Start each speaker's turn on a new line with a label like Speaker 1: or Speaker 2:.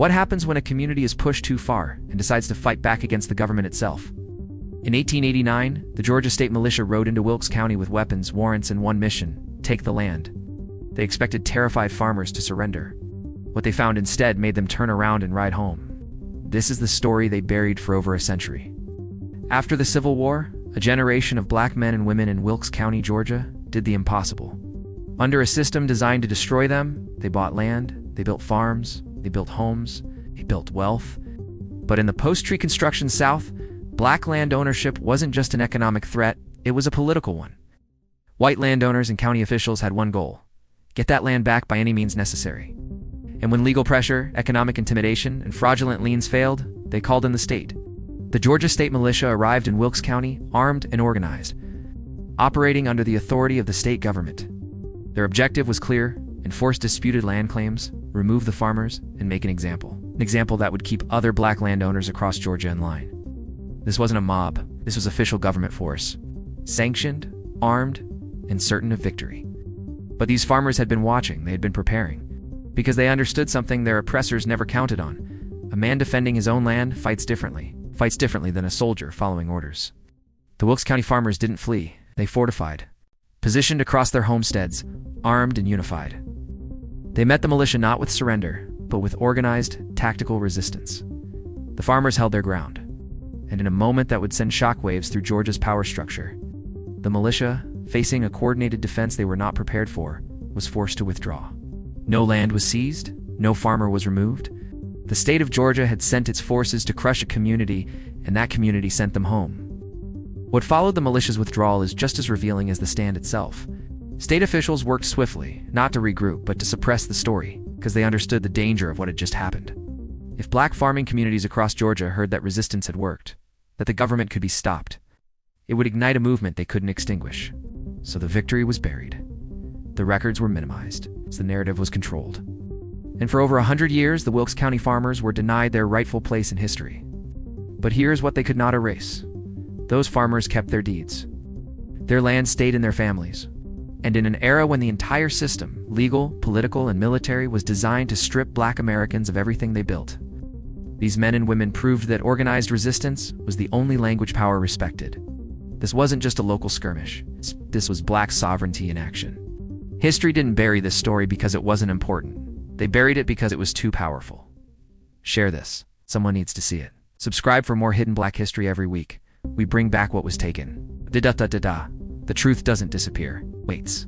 Speaker 1: What happens when a community is pushed too far and decides to fight back against the government itself? In 1889, the Georgia State Militia rode into Wilkes County with weapons, warrants, and one mission: take the land. They expected terrified farmers to surrender. What they found instead made them turn around and ride home. This is the story they buried for over a century. After the Civil War, a generation of black men and women in Wilkes County, Georgia, did the impossible. Under a system designed to destroy them, they bought land, they built farms, they built homes, they built wealth. But in the post-Reconstruction South, black land ownership wasn't just an economic threat, it was a political one. White landowners and county officials had one goal: get that land back by any means necessary. And when legal pressure, economic intimidation, and fraudulent liens failed, they called in the state. The Georgia State Militia arrived in Wilkes County, armed and organized, operating under the authority of the state government. Their objective was clear: enforce disputed land claims, remove the farmers, and make an example that would keep other black landowners across Georgia in line. This wasn't a mob, this was official government force, sanctioned, armed, and certain of victory. But these farmers had been watching, they had been preparing, because they understood something their oppressors never counted on: a man defending his own land fights differently than a soldier following orders. The Wilkes County farmers didn't flee, they fortified, positioned across their homesteads, armed and unified. They met the militia not with surrender, but with organized, tactical resistance. The farmers held their ground, and in a moment that would send shockwaves through Georgia's power structure, the militia, facing a coordinated defense they were not prepared for, was forced to withdraw. No land was seized, no farmer was removed. The state of Georgia had sent its forces to crush a community, and that community sent them home. What followed the militia's withdrawal is just as revealing as the stand itself. State officials worked swiftly, not to regroup, but to suppress the story, because they understood the danger of what had just happened. If black farming communities across Georgia heard that resistance had worked, that the government could be stopped, it would ignite a movement they couldn't extinguish. So the victory was buried. The records were minimized, as the narrative was controlled. And for over 100 years, the Wilkes County farmers were denied their rightful place in history. But here's what they could not erase. Those farmers kept their deeds. Their land stayed in their families. And in an era when the entire system, legal, political, and military, was designed to strip black Americans of everything they built, these men and women proved that organized resistance was the only language power respected. This wasn't just a local skirmish. This was black sovereignty in action. History didn't bury this story because it wasn't important. They buried it because it was too powerful. Share this. Someone needs to see it. Subscribe for more hidden black history every week. We bring back what was taken. The truth doesn't disappear. Waits.